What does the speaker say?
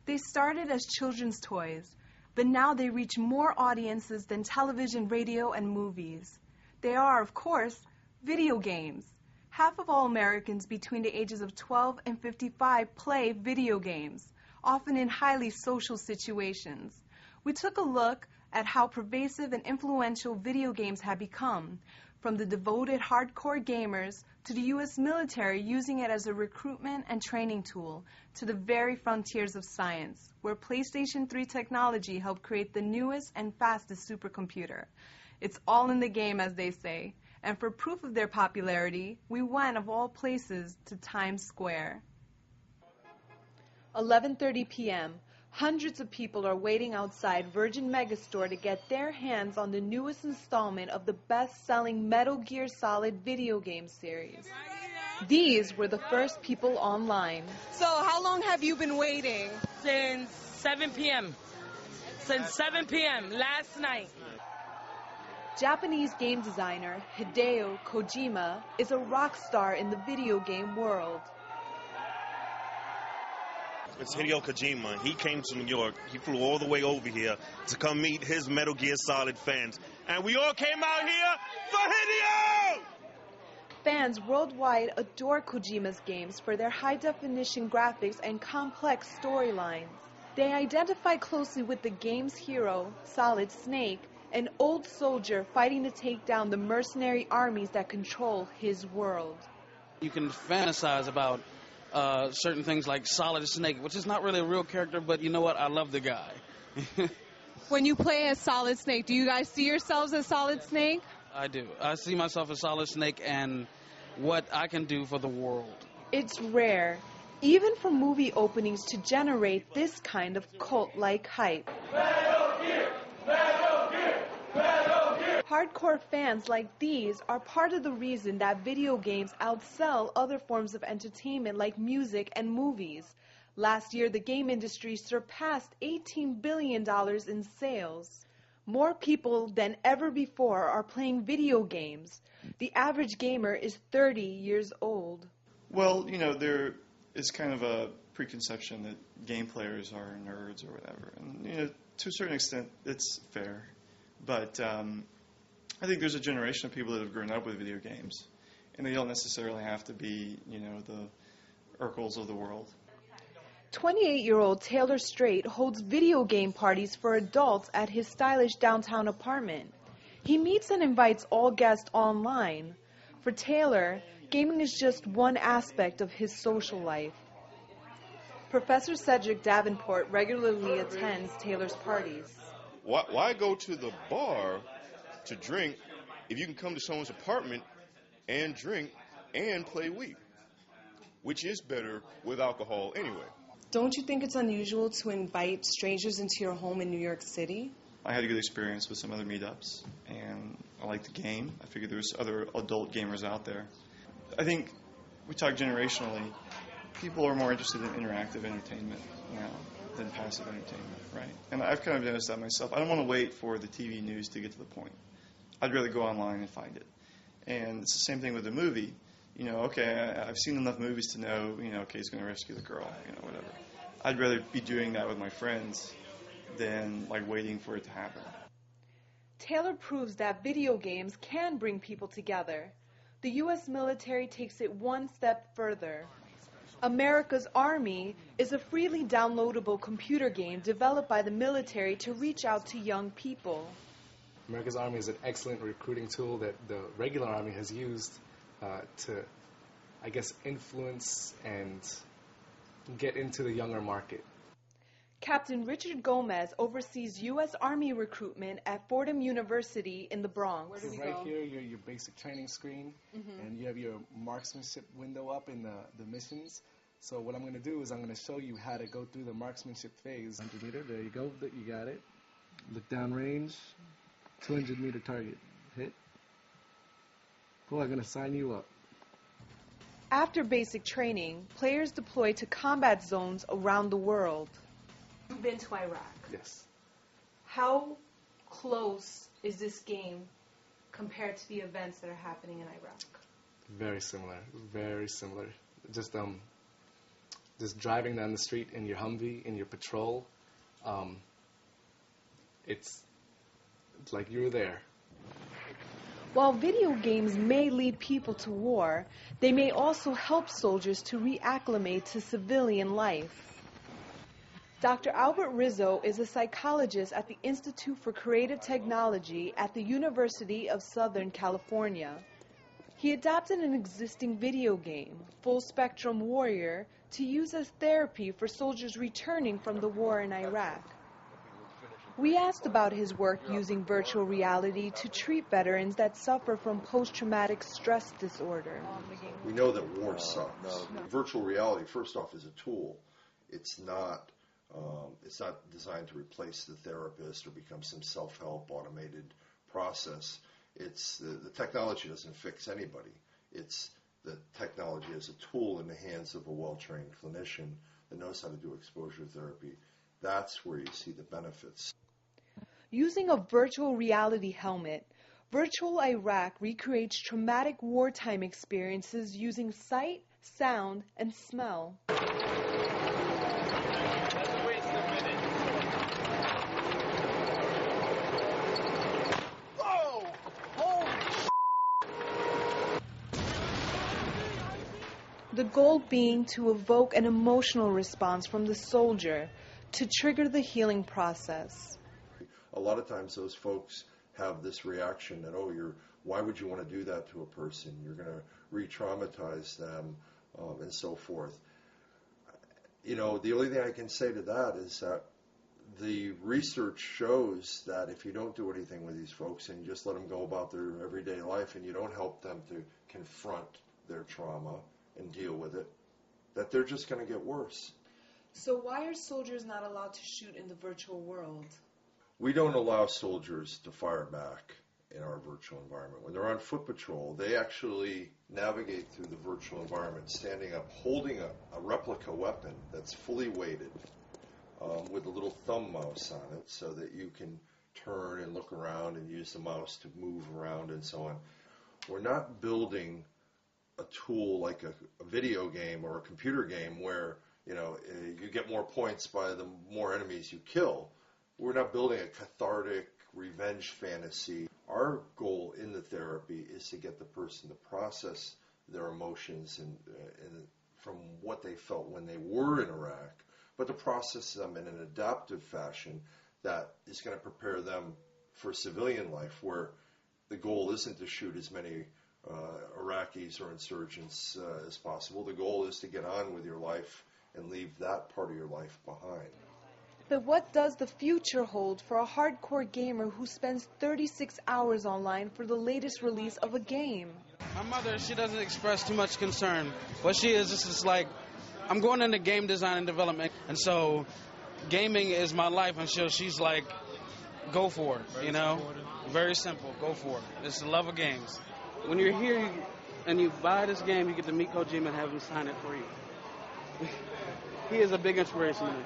They started as children's toys, but now they reach more audiences than television, radio, and movies. They are, of course, video games. Half of all Americans between the ages of 12 and 55 play video games, often in highly social situations. We took a look at how pervasive and influential video games have become, from the devoted hardcore gamers to the U.S. military using it as a recruitment and training tool, to the very frontiers of science, where PlayStation 3 technology helped create the newest and fastest supercomputer. It's all in the game, as they say. And for proof of their popularity, we went, of all places, to Times Square. 11:30 p.m. Hundreds of people are waiting outside Virgin Megastore to get their hands on the newest installment of the best-selling Metal Gear Solid video game series. These were the first people online. So how long have you been waiting? Since 7 p.m. Since 7 p.m. last night. Japanese game designer Hideo Kojima is a rock star in the video game world. It's Hideo Kojima. He came to New York. He flew all the way over here to come meet his Metal Gear Solid fans. And we all came out here for Hideo! Fans worldwide adore Kojima's games for their high-definition graphics and complex storylines. They identify closely with the game's hero, Solid Snake, an old soldier fighting to take down the mercenary armies that control his world. You can fantasize about certain things like Solid Snake, which is not really a real character, but you know what? I love the guy. When you play as Solid Snake, do you guys see yourselves as Solid Snake? I do. I see myself as Solid Snake and what I can do for the world. It's rare, even for movie openings, to generate this kind of cult-like hype. Hardcore fans like these are part of the reason that video games outsell other forms of entertainment like music and movies. Last year, the game industry surpassed $18 billion in sales. More people than ever before are playing video games. The average gamer is 30 years old. Well, you know, there is kind of a preconception that game players are nerds or whatever. And, you know, to a certain extent, it's fair. But I think there's a generation of people that have grown up with video games, and they don't necessarily have to be, you know, the Urkels of the world. 28-year-old Taylor Strait holds video game parties for adults at his stylish downtown apartment. He meets and invites all guests online. For Taylor, gaming is just one aspect of his social life. Professor Cedric Davenport regularly attends Taylor's parties. Why go to the bar to drink if you can come to someone's apartment and drink and play Wii? Which is better with alcohol anyway. Don't you think it's unusual to invite strangers into your home in New York City? I had a good experience with some other meetups, and I liked the game. I figured there was other adult gamers out there. I think we talk generationally. People are more interested in interactive entertainment now than passive entertainment, right? And I've kind of noticed that myself. I don't want to wait for the TV news to get to the point. I'd rather go online and find it. And it's the same thing with a movie. You know, okay, I've seen enough movies to know, you know, okay, he's going to rescue the girl, you know, whatever. I'd rather be doing that with my friends than, like, waiting for it to happen. Taylor proves that video games can bring people together. The U.S. military takes it one step further. America's Army is a freely downloadable computer game developed by the military to reach out to young people. America's Army is an excellent recruiting tool that the regular Army has used to, I guess, influence and get into the younger market. Captain Richard Gomez oversees U.S. Army recruitment at Fordham University in the Bronx. Where do we go? Here, your basic training screen, and you have your marksmanship window up in the missions. So what I'm going to do is I'm going to show you how to go through the marksmanship phase. 100 meter, there you go, you got it. Look down range, 200 meter target, hit. Cool, I'm going to sign you up. After basic training, players deploy to combat zones around the world. You've been to Iraq. Yes. How close is this game compared to the events that are happening in Iraq? Very similar, very similar. Just just driving down the street in your Humvee, in your patrol, it's like you were there. While video games may lead people to war, they may also help soldiers to reacclimate to civilian life. Dr. Albert Rizzo is a psychologist at the Institute for Creative Technology at the University of Southern California. He adapted an existing video game, Full Spectrum Warrior, to use as therapy for soldiers returning from the war in Iraq. We asked about his work using virtual reality to treat veterans that suffer from post-traumatic stress disorder. We know that war sucks. Virtual reality, first off, is a tool. It's not designed to replace the therapist or become some self-help automated process. It's the technology doesn't fix anybody. It's the technology as a tool in the hands of a well-trained clinician that knows how to do exposure therapy. That's where you see the benefits. Using a virtual reality helmet, Virtual Iraq recreates traumatic wartime experiences using sight, sound, and smell. The goal being to evoke an emotional response from the soldier to trigger the healing process. A lot of times those folks have this reaction that, why would you want to do that to a person? You're going to re-traumatize them and so forth. The only thing I can say to that is that the research shows that if you don't do anything with these folks and you just let them go about their everyday life and you don't help them to confront their trauma and deal with it, that they're just going to get worse. So why are soldiers not allowed to shoot in the virtual world? We don't allow soldiers to fire back in our virtual environment. When they're on foot patrol, they actually navigate through the virtual environment, standing up, holding a replica weapon that's fully weighted with a little thumb mouse on it so that you can turn and look around and use the mouse to move around and so on. We're not building a tool like a video game or a computer game where you get more points by the more enemies you kill. We're not building a cathartic revenge fantasy. Our goal in the therapy is to get the person to process their emotions and from what they felt when they were in Iraq, but to process them in an adaptive fashion that is going to prepare them for civilian life, where the goal isn't to shoot as many Iraqis or insurgents as possible. The goal is to get on with your life and leave that part of your life behind. But what does the future hold for a hardcore gamer who spends 36 hours online for the latest release of a game? My mother, she doesn't express too much concern. What she is, this is like, I'm going into game design and development, and so gaming is my life, and she's like, go for it, Very simple, go for it. It's the love of games. When you're here and you buy this game, you get to meet Kojima and have him sign it for you. He is a big inspiration to me.